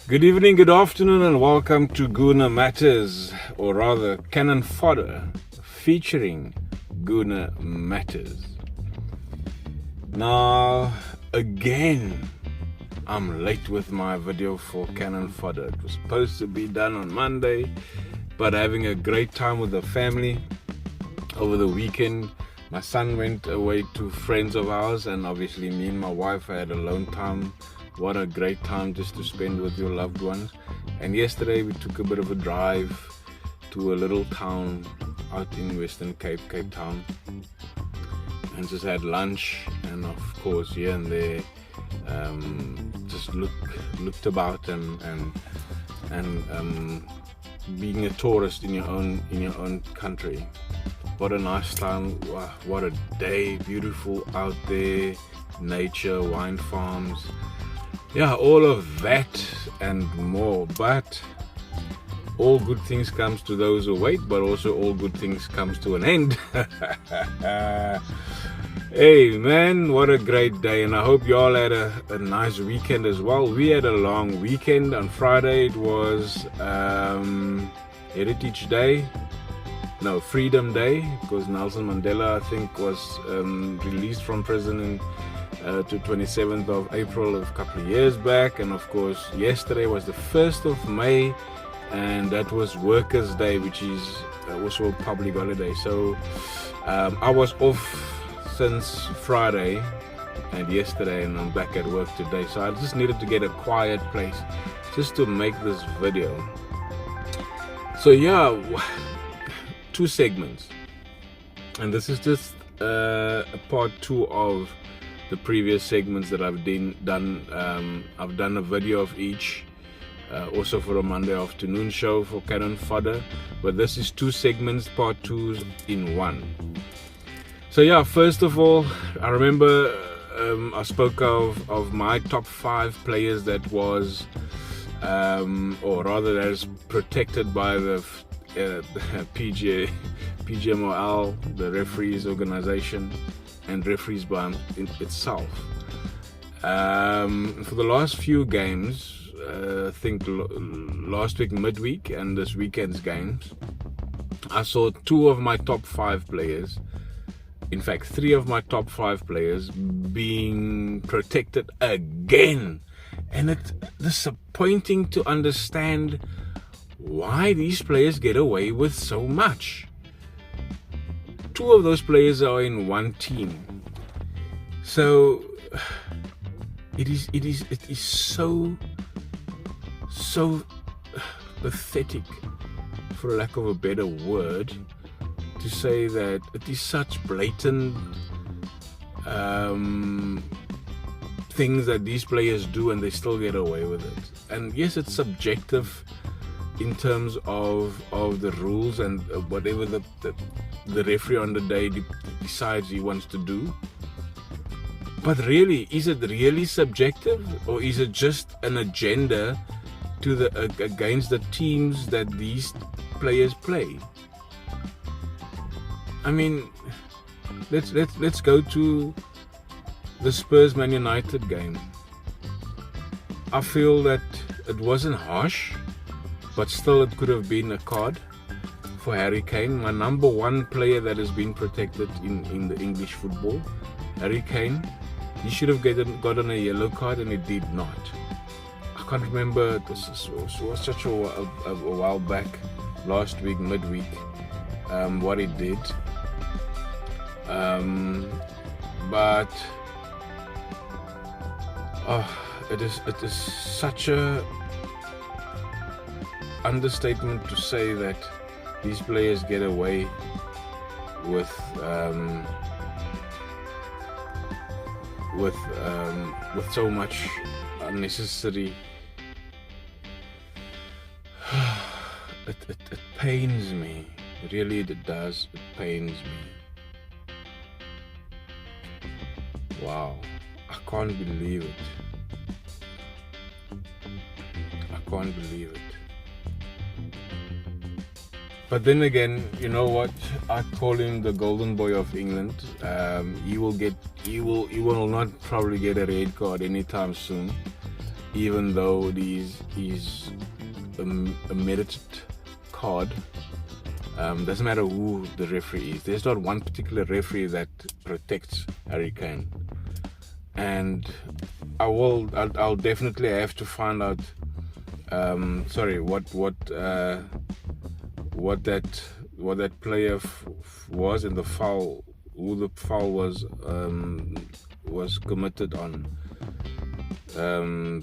Good evening, good afternoon, and welcome to Guna Matters, or rather Cannon Fodder, featuring Guna Matters. Now, again, I'm late with my video for Cannon Fodder. It was supposed to be done on Monday, but having a great time with the family over the weekend. My son went away to friends of ours, and obviously me and my wife had alone time. What a great time just to spend with your loved ones. And yesterday we took a bit of a drive to a little town out in Western Cape, Cape Town, and just had lunch, and of course here and there just looked about and being a tourist in your own country. What a nice time, what a day, beautiful out there, nature, wine farms, yeah, all of that and more. But all good things comes to those who wait, but also all good things comes to an end. Hey man, what a great day, and I hope you all had a nice weekend as well. We had a long weekend. On Friday it was Heritage Day. No, Freedom Day, because Nelson Mandela, I think, was released from prison to 27th of April a couple of years back. And of course, yesterday was the 1st of May, and that was Workers' Day, which is also a public holiday. So I was off since Friday and yesterday, and I'm back at work today. So I just needed to get a quiet place just to make this video. So yeah, 2 segments, and this is just a part 2 of the previous segments that I've done. I've done a video of each, also for a Monday afternoon show for Cannon Fodder, but this is 2 segments, part 2s in one. So yeah, first of all, I remember I spoke of my top 5 players that was or rather that is protected by the PGMOL, the referees organization, and referees by itself. For the last few games, I think last week midweek and this weekend's games, I saw 2 of my top 5 players, in fact 3 of my top 5 players, being protected again, and it's disappointing to understand why these players get away with so much. 2 of those players are in one team, so it is so pathetic, for lack of a better word, to say that it is such blatant things that these players do, and they still get away with it. And yes, it's subjective in terms of the rules and whatever the referee on the day decides he wants to do. But really, is it really subjective, or is it just an agenda to against the teams that these players play? I mean, let's go to the Spurs Man United game. I feel that it wasn't harsh, but still it could have been a card for Harry Kane, my number 1 player that has been protected in the English football. Harry Kane, he should have gotten a yellow card, and he did not. I can't remember, this was such a while back, last week, midweek, what he did. But it is such a understatement to say that these players get away with so much unnecessary. It pains me, really, it does. It pains me. Wow, I can't believe it. I can't believe it. But then again, you know what? I call him the golden boy of England. He will not probably get a red card anytime soon. even though it is a merited card. Doesn't matter who the referee is. There's not one particular referee that protects Harry Kane, and I'll definitely have to find out. What that player was in the foul, who the foul was committed on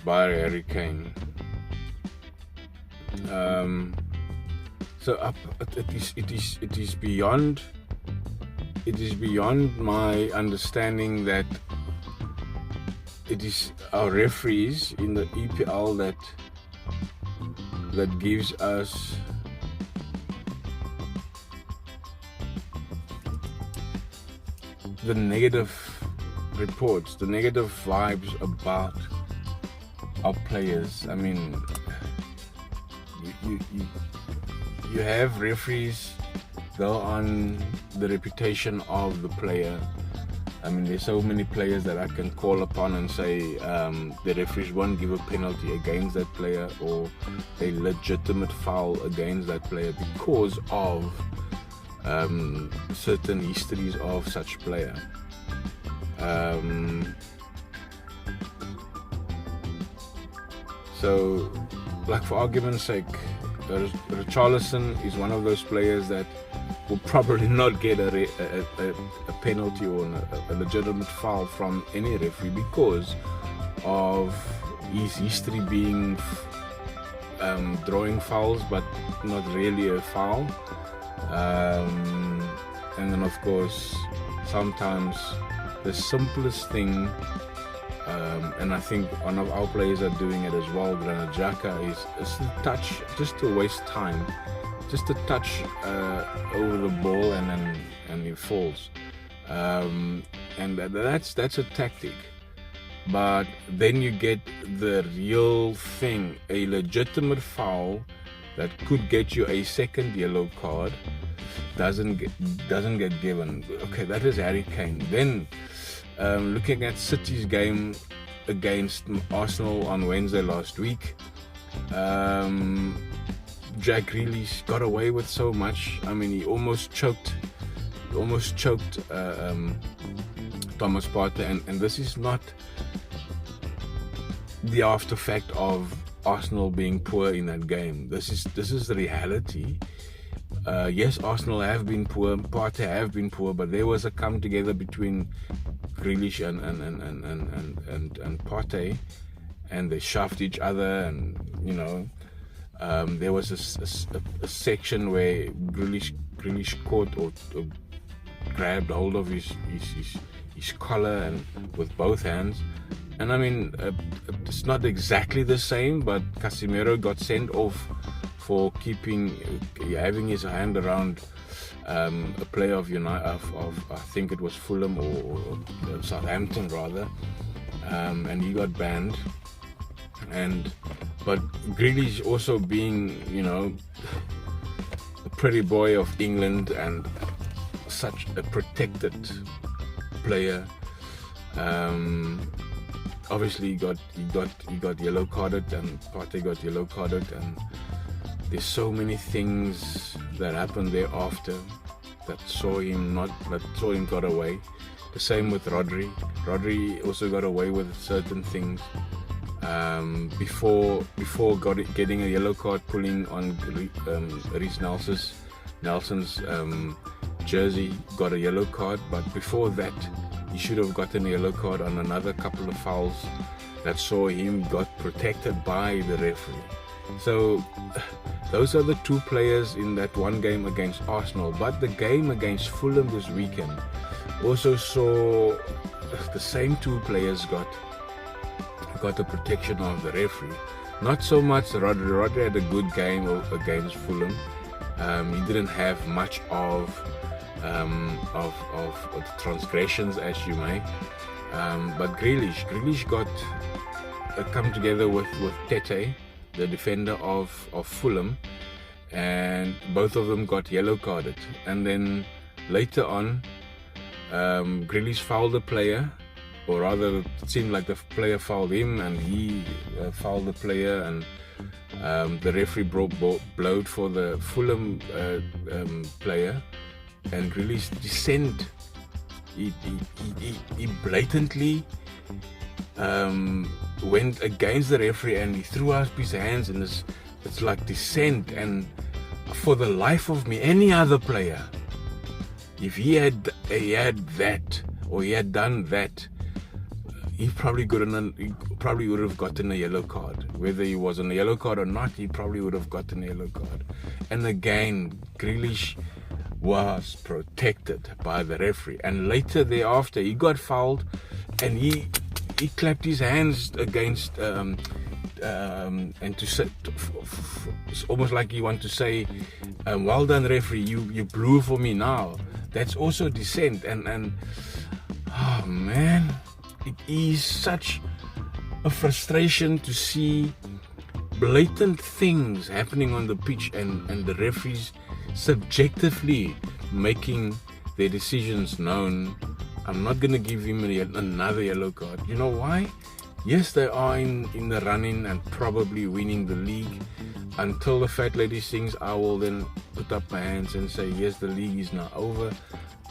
by Harry Kane. So it is beyond my understanding that it is our referees in the EPL that gives us the negative reports, the negative vibes about our players. I mean, you have referees go on the reputation of the player. I mean, there's so many players that I can call upon and say the referees won't give a penalty against that player or a legitimate foul against that player because of certain histories of such player. So, like, for argument's sake, Richarlison is one of those players that will probably not get a penalty or a legitimate foul from any referee because of his history being drawing fouls but not really a foul. And then of course sometimes the simplest thing, and I think one of our players are doing it as well, Granit Xhaka, is a touch, just to waste time, just a touch over the ball and he falls, and that's a tactic. But then you get the real thing, a legitimate foul that could get you a second yellow card, doesn't get given. Okay, that is Harry Kane. Then looking at City's game against Arsenal on Wednesday last week, Jack Grealish got away with so much. I mean, he almost choked Thomas Partey, and this is not the after fact of Arsenal being poor in that game. This is the reality. Yes, Arsenal have been poor, Partey have been poor, but there was a come together between Grealish and Partey, and they shoved each other, and you know, there was a section where Grealish caught or grabbed hold of his collar and with both hands. And I mean, it's not exactly the same, but Casemiro got sent off for having his hand around a player of I think it was Fulham or Southampton rather, and he got banned. But Grealish also being, you know, a pretty boy of England and such a protected player, obviously he got yellow carded, and Partey got yellow carded, and there's so many things that happened thereafter that saw him got away. The same with Rodri. Rodri also got away with certain things before getting a yellow card, pulling on Reece Nelson's jersey, got a yellow card. But before that, he should have gotten a yellow card on another couple of fouls that saw him got protected by the referee. So those are the two players in that one game against Arsenal. But the game against Fulham this weekend also saw the same two players got the protection of the referee. Not so much Rodri. Rodri had a good game against Fulham. He didn't have much of transgressions, as you may. But Grealish got come together with Tete, the defender of Fulham, and both of them got yellow carded. And then later on, Grealish fouled the player, or rather, it seemed like the player fouled him, and he fouled the player, and the referee blowed for the Fulham player, and Grealish dissent. He blatantly went against the referee, and he threw up his hands, and it's like dissent. And for the life of me, any other player, if he had that, or he had done that, he probably would have gotten a yellow card. Whether he was on a yellow card or not, he probably would have gotten a yellow card. And again, Grealish was protected by the referee. And later thereafter, he got fouled, and he clapped his hands against, and to say, it's almost like he wanted to say, well done, referee, you blew for me now. That's also dissent. And oh man, it is such a frustration to see blatant things happening on the pitch, and the referees subjectively making their decisions known. I'm not going to give him another yellow card. You know why? Yes, they are in the running and probably winning the league. Until the fat lady sings, I will then put up my hands and say, yes, the league is now over.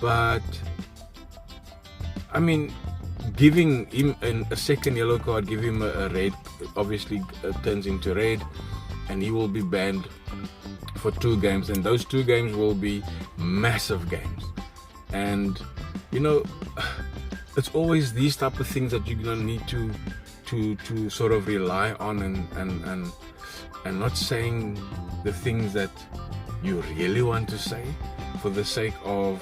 But I mean, giving him a second yellow card, give him a red, obviously turns into red, and he will be banned for 2 games, and those 2 games will be massive games. And you know, it's always these type of things that you're gonna need to sort of rely on, and not saying the things that you really want to say for the sake of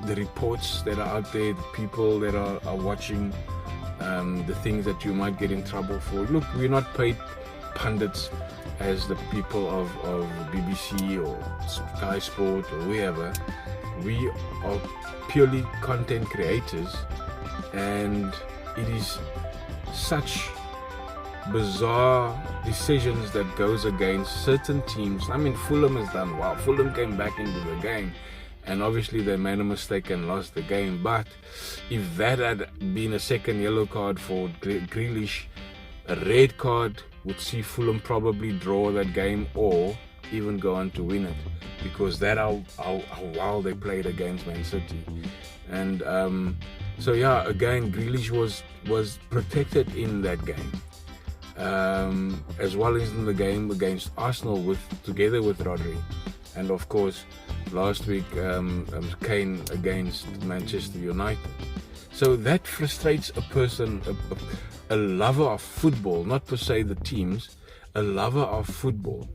the reports that are out there, the people that are watching, the things that you might get in trouble for. Look, we're not paid pundits as the people of BBC or Sky Sport or wherever. We are purely content creators, and it is such bizarre decisions that goes against certain teams. I mean, Fulham has done well. Fulham came back into the game, and obviously they made a mistake and lost the game. But if that had been a second yellow card for Grealish, a red card would see Fulham probably draw that game or even go on to win it, because that's how well they played against Man City. And so yeah, again, Grealish was protected in that game, as well as in the game against Arsenal together with Rodri, and of course last week Kane against Manchester United. So that frustrates a person, a lover of football, not per se the teams, a lover of football.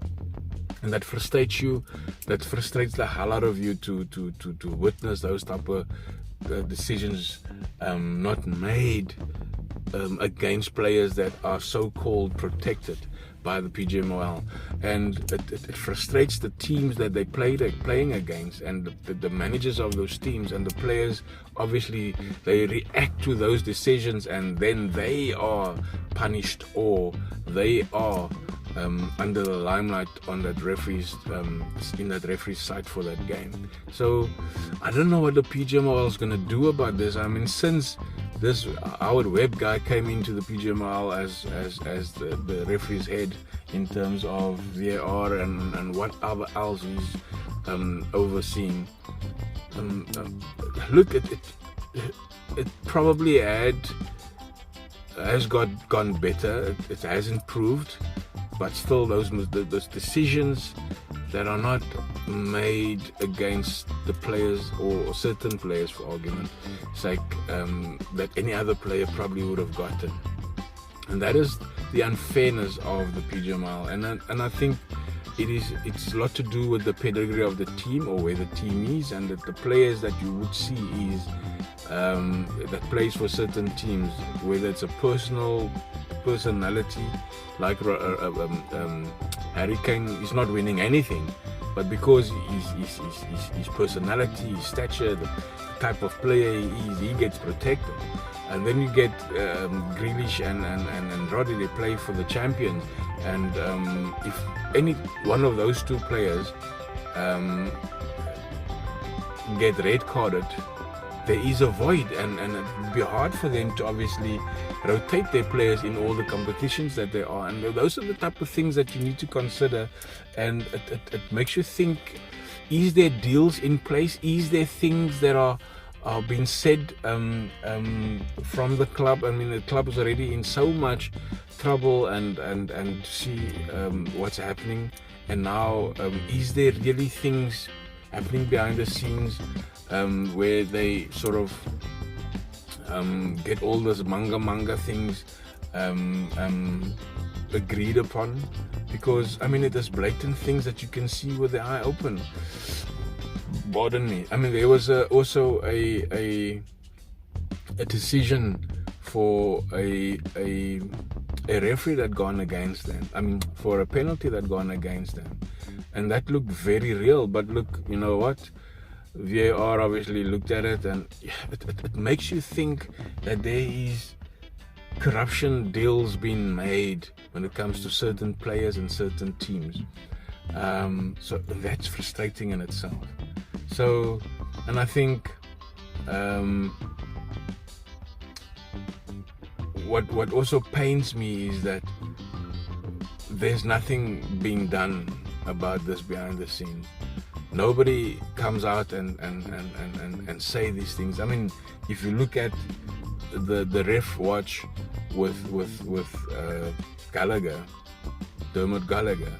And that frustrates you, that frustrates the hell out of you to witness those type of decisions not made against players that are so-called protected by the PGMOL. And it frustrates the teams that they're playing against, and the managers of those teams, and the players. Obviously they react to those decisions, and then they are punished, or they are under the limelight on that referee's in that referee's sight for that game. So I don't know what the PGMOL is going to do about this. I mean, since this Howard Webb guy came into the PGMOL as the referee's head in terms of VAR and whatever else he's overseeing, look, it probably has gone better. It has improved, but still those decisions that are not made against the players or certain players, for argument's sake, that any other player probably would have gotten. And that is the unfairness of the PGMOL. And I think it's a lot to do with the pedigree of the team, or where the team is, and that the players that you would see is that plays for certain teams, whether it's a personality like Harry Kane is not winning anything, but because his personality, his stature, the type of player he is, he gets protected. And then you get Grealish and Rodri, they play for the champions, and if any one of those two players get red carded, there is a void, and it would be hard for them to obviously rotate their players in all the competitions that they are. And those are the type of things that you need to consider, and it makes you think, is there deals in place? Is there things that are being said from the club? I mean, the club is already in so much trouble, and see what's happening. And now, is there really things happening behind the scenes where they sort of get all those manga things agreed upon? Because I mean, it is blatant things that you can see with the eye open. Pardon me. I mean, there was also a decision for a referee that gone against them. I mean, for a penalty that gone against them, and that looked very real. But look, you know what? VAR obviously looked at it, and it makes you think that there is corruption deals being made when it comes to certain players and certain teams. So that's frustrating in itself. So, and I think what also pains me is that there's nothing being done about this behind the scenes. Nobody comes out and say these things. I mean, if you look at the ref watch with Gallagher, Dermot Gallagher,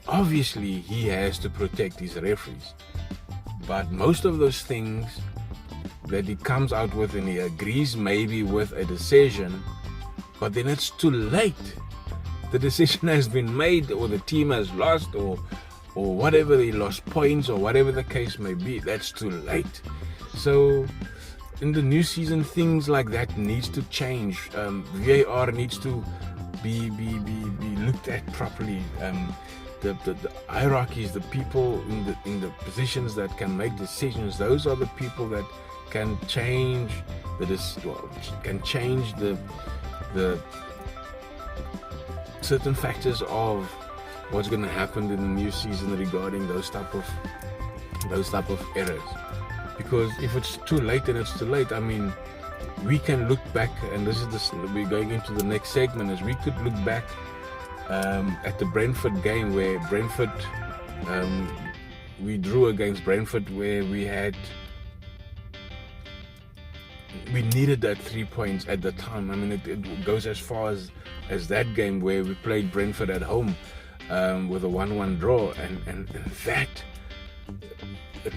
obviously he has to protect his referees. But most of those things that he comes out with, and he agrees maybe with a decision, but then it's too late. The decision has been made, or the team has lost, or whatever, they lost points, or whatever the case may be. That's too late. So in the new season, things like that needs to change. VAR needs to be looked at properly. The hierarchies, the people in the positions that can make decisions, those are the people that can change the certain factors of what's going to happen in the new season regarding those type of errors. Because if it's too late, then it's too late. I mean, we can look back, and we're going into the next segment, as we could look back at the Brentford game, where Brentford, we drew against Brentford, where we needed that 3 points at the time. I mean, it goes as far as that game where we played Brentford at home with a 1-1 draw, and that it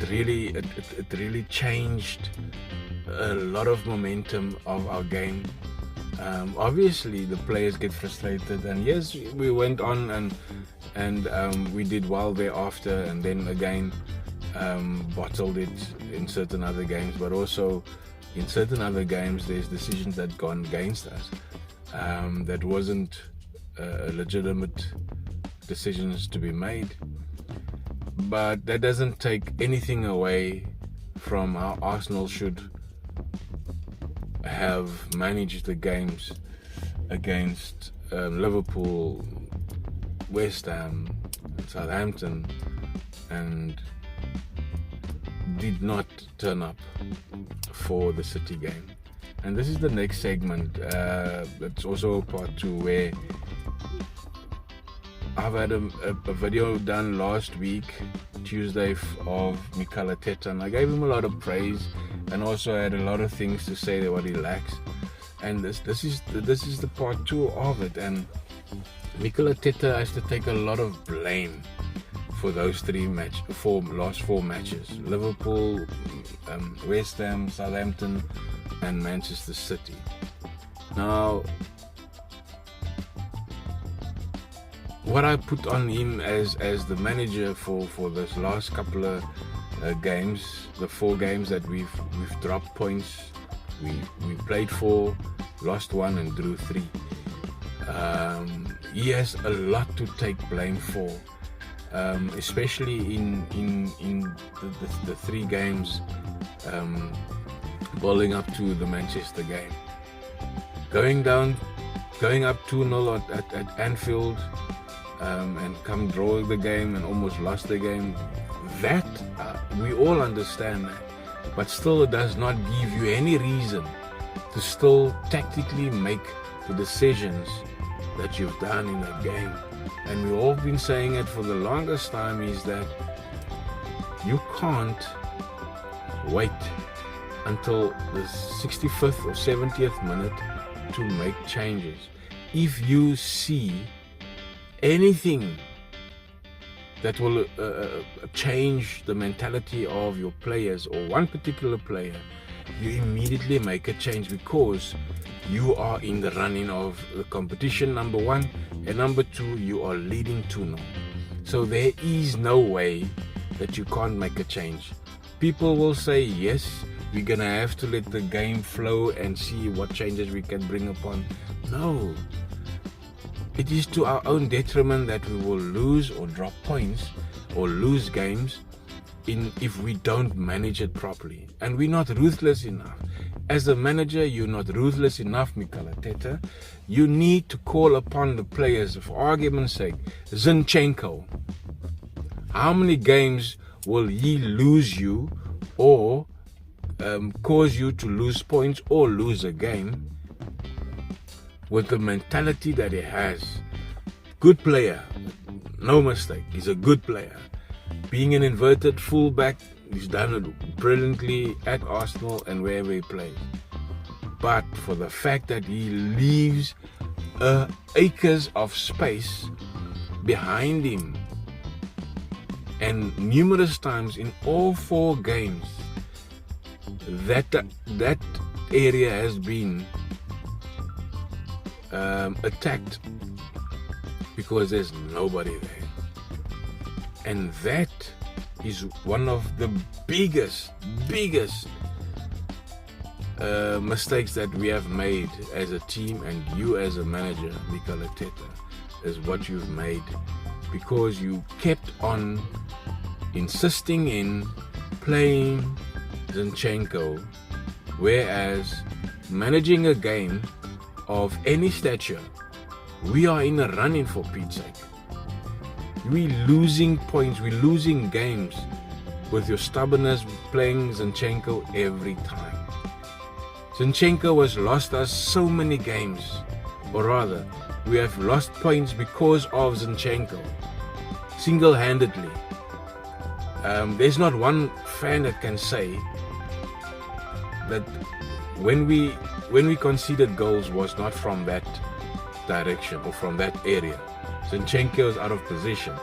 really changed a lot of momentum of our game. Obviously the players get frustrated, and yes, we went on and we did well thereafter, and then again bottled it in certain other games. But also in certain other games, there's decisions that gone against us that wasn't legitimate decisions to be made. But that doesn't take anything away from how Arsenal should have managed the games against Liverpool, West Ham, Southampton, and did not turn up for the City game. And this is the next segment. It's also part 2, where I've had a video done last week, Tuesday, of Mikel Arteta, and I gave him a lot of praise, and also had a lot of things to say what he lacks. And this is the part 2 of it. And Mikel Arteta has to take a lot of blame for those last 4 matches: Liverpool, West Ham, Southampton, and Manchester City. Now, what I put on him as the manager for this last couple of games, the 4 games that we've dropped points, we played 4, lost 1, and drew 3. He has a lot to take blame for, especially in the 3 games building up to the Manchester game. Going up 2-0 at Anfield, and come draw the game and almost lost the game. That we all understand that. but still it does not give you any reason to still tactically make the decisions that you've done in a game. And we've all been saying it for the longest time, is that you can't wait until the 65th or 70th minute to make changes. If you see anything that will change the mentality of your players or one particular player, you immediately make a change, because you are in the running of the competition, number one, and number two, you are leading 2-0. So there is no way that you can't make a change. People will say, yes, we're gonna have to let the game flow and see what changes we can bring upon. No, it is to our own detriment that we will lose or drop points or lose games if we don't manage it properly. And we're not ruthless enough. As a manager, you're not ruthless enough, Mikel Arteta. You need to call upon the players. For argument's sake, Zinchenko. How many games will he lose you or cause you to lose points or lose a game with the mentality that he has? Good player, no mistake, he's a good player. Being an inverted fullback, he's done it brilliantly at Arsenal and wherever he plays. But for the fact that he leaves acres of space behind him, and numerous times in all 4 games, that area has been attacked because there's nobody there. And that is one of the biggest mistakes that we have made as a team, and you as a manager, Mikel Arteta, is what you've made, because you kept on insisting in playing Zinchenko, whereas managing a game of any stature, we are in a run-in, for Pete's sake. We're losing points, we're losing games with your stubbornness playing Zinchenko every time. Zinchenko has lost us so many games, or rather, we have lost points because of Zinchenko, single-handedly. There's not one fan that can say that when we conceded goals was not from that direction or from that area. Zinchenko is out of position.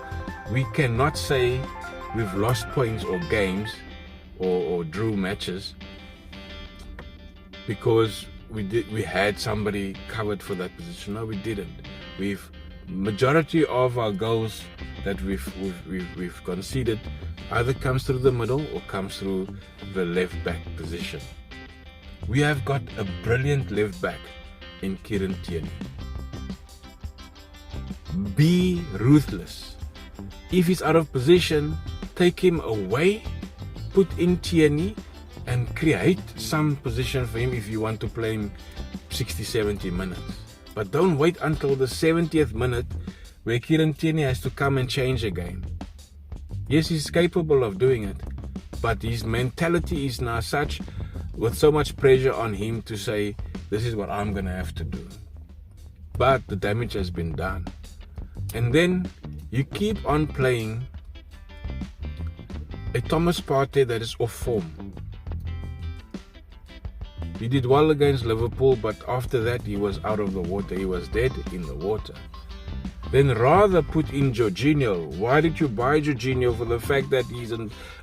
We cannot say we've lost points or games or drew matches because we had somebody covered for that position. No, we didn't. Majority of our goals that we've conceded either comes through the middle or comes through the left back position. We have got a brilliant left back in Kieran Tierney. Be ruthless. If he's out of position, take him away, put in Tierney, and create some position for him if you want to play him 60-70 minutes. But don't wait until the 70th minute where Kieran Tierney has to come and change a game. Yes, he's capable of doing it, but his mentality is now such, with so much pressure on him to say, this is what I'm going to have to do. But the damage has been done. And then you keep on playing a Thomas Partey that is off form. He did well against Liverpool, but after that he was out of the water. He was dead in the water. Then rather put in Jorginho. Why did you buy Jorginho? For the fact that he's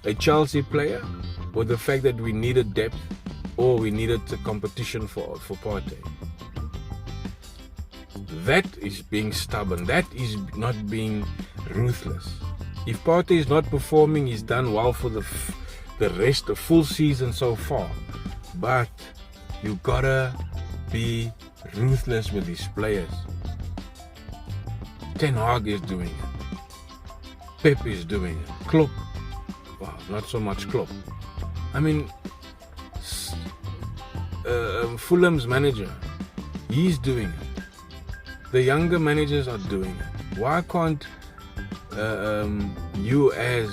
a Chelsea player? Or the fact that we needed depth? Or we needed a competition for Partey? That is being stubborn. That is not being ruthless. If Partey is not performing, he's done well for the rest, the full season so far. But you gotta be ruthless with these players. Ten Hag is doing it. Pep is doing it. Klopp, well, not so much Klopp. I mean, Fulham's manager, he's doing it. The younger managers are doing it. Why can't you as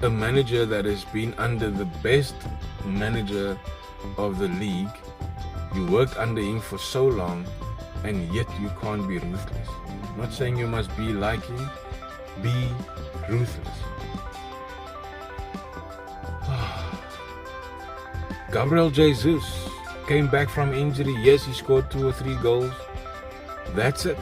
a manager that has been under the best manager of the league. You worked under him for so long, and yet you can't be ruthless. I'm not saying you must be like him. Be ruthless. Gabriel Jesus came back from injury. Yes, he scored 2 or 3 goals. That's it.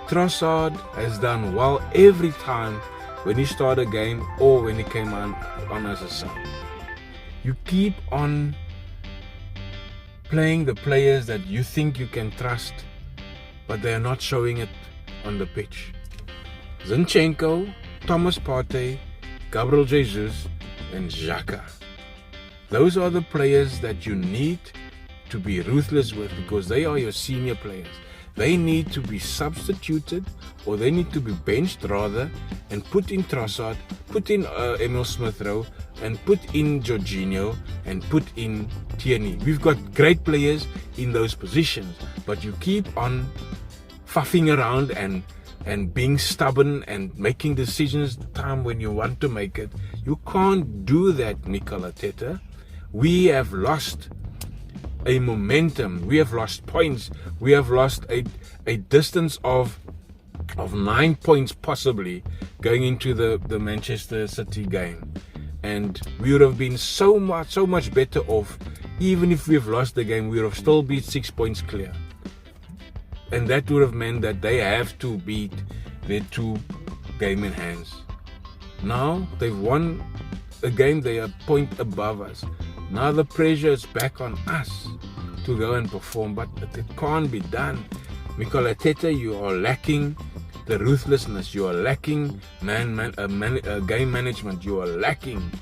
Trossard has done well every time when he started a game or when he came on as a sub. You keep on playing the players that you think you can trust, but they are not showing it on the pitch. Zinchenko, Thomas Partey, Gabriel Jesus, and Xhaka. Those are the players that you need to be ruthless with, because they are your senior players. They need to be substituted, or they need to be benched rather, and put in Trossard, put in Emil Smith Rowe, and put in Jorginho, and put in Tierney. We've got great players in those positions, but you keep on fuffing around and being stubborn and making decisions the time when you want to make it. You can't do that, Mikel Arteta. We have lost a momentum. We have lost points. We have lost a distance of 9 points possibly going into the Manchester City game. And we would have been so much better off. Even if we've lost the game, we would have still been 6 points clear. And that would have meant that they have to beat their 2 game in hands. Now they've won a game, they are a point above us. Now the pressure is back on us to go and perform, but it can't be done. Mikel Arteta, you are lacking the ruthlessness, you are lacking game management, you are lacking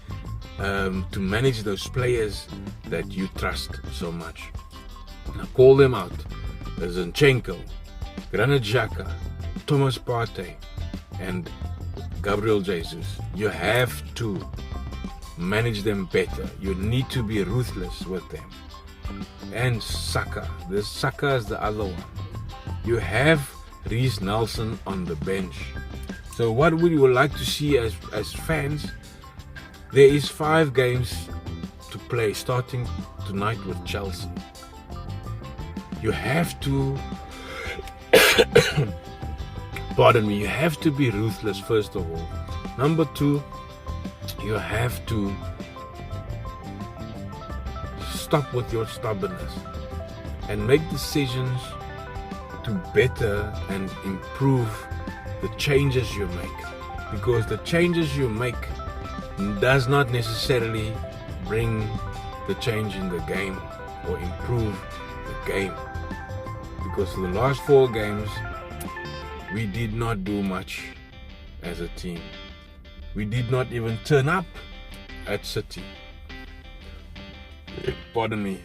to manage those players that you trust so much. Now call them out. Zinchenko, Granit Xhaka, Thomas Partey, and Gabriel Jesus. You have to manage them better. You need to be ruthless with them. And Saka. Saka is the other one. You have Reiss Nelson on the bench. So what we would like to see as fans, there is 5 games to play, starting tonight with Chelsea. You have to pardon me, you have to be ruthless first of all. Number 2, you have to stop with your stubbornness and make decisions to better and improve the changes you make, because the changes you make does not necessarily bring the change in the game or improve the game. Because for the last 4 games we did not do much as a team. We did not even turn up at City. Pardon me.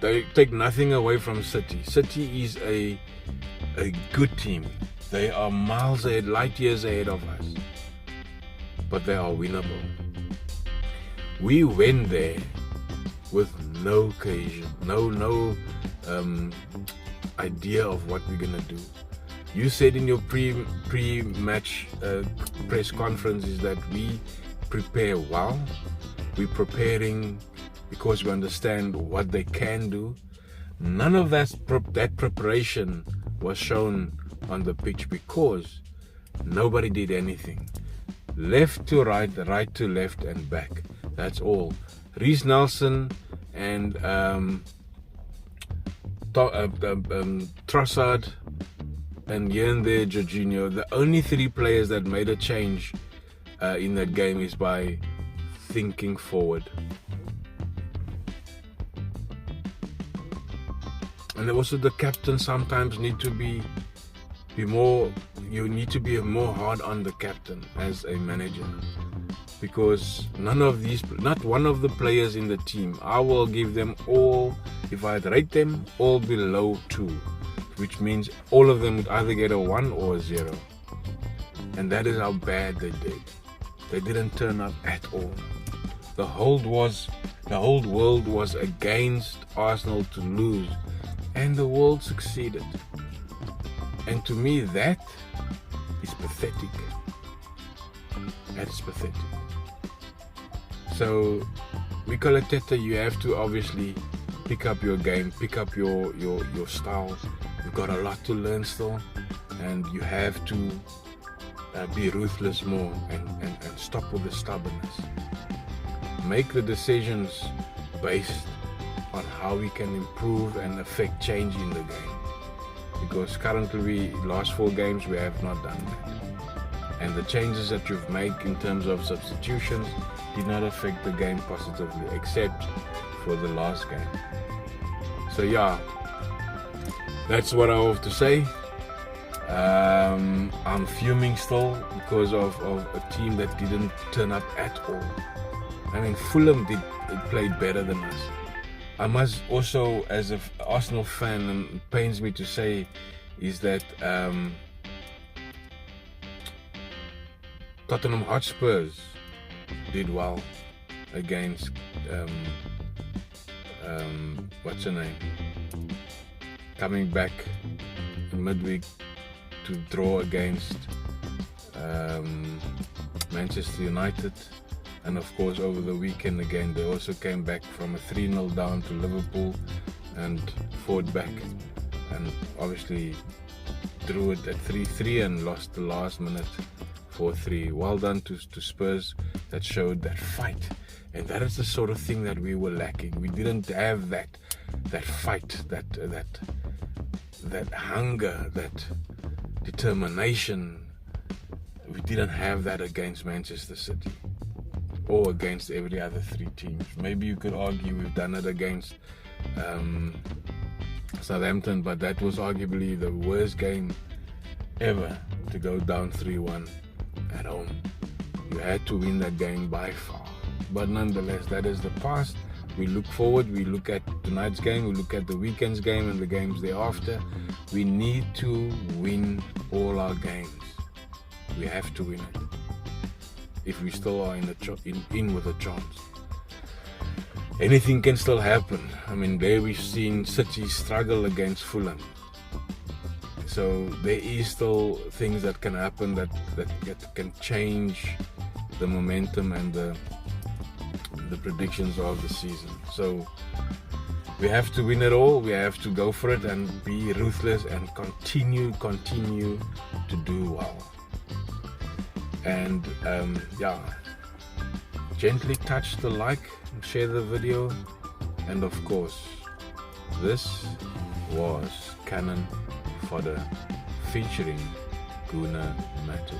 They take nothing away from City. City is a good team. They are miles ahead, light years ahead of us. But they are winnable. We went there with no occasion, no idea of what we're gonna do. You said in your pre-match press conferences that we prepare well. We're preparing because we understand what they can do. None of that preparation was shown on the pitch because nobody did anything. Left to right, right to left, and back. That's all. Reiss Nelson and Trossard and here and there Jorginho, the only 3 players that made a change in that game is by thinking forward. And also the captain sometimes need to be more, you need to be more hard on the captain as a manager, because not one of the players in the team, I will give them all, if I'd rate them, all below 2, which means all of them would either get a 1 or a 0. And that is how bad they did. They didn't turn up at all. The whole world was against Arsenal to lose, and the world succeeded. And to me, that is pathetic. That's pathetic. So, Mikel Arteta, you have to obviously pick up your game, pick up your style. You've got a lot to learn still, and you have to be ruthless more and stop with the stubbornness. Make the decisions based on how we can improve and affect change in the game. Because currently, last 4 games, we have not done that. And the changes that you've made in terms of substitutions did not affect the game positively, except for the last game. So yeah, that's what I have to say. I'm fuming still because of a team that didn't turn up at all. I mean, Fulham played better than us. I must also, as an Arsenal fan, and it pains me to say, is that Tottenham Hotspurs did well against what's her name? Coming back in midweek to draw against Manchester United. And of course, over the weekend again, they also came back from a 3-0 down to Liverpool and fought back, and obviously drew it at 3-3 and lost the last minute 4-3. Well done to Spurs, that showed that fight, and that is the sort of thing that we were lacking. We didn't have that fight, that hunger, that determination. We didn't have that against Manchester City or against every other 3 teams. Maybe you could argue we've done it against Southampton, but that was arguably the worst game ever, to go down 3-1 at home. You had to win that game by far. But nonetheless, that is the past. We look forward, we look at tonight's game, we look at the weekend's game and the games thereafter. We need to win all our games. We have to win it if we still are in with a chance. Anything can still happen. I mean, there we've seen City struggle against Fulham. So there is still things that can happen that can change the momentum and the predictions of the season. So we have to win it all. We have to go for it and be ruthless and continue to do well. And gently touch the like, share the video, and of course, this was Cannon Fodder featuring Guna Matters.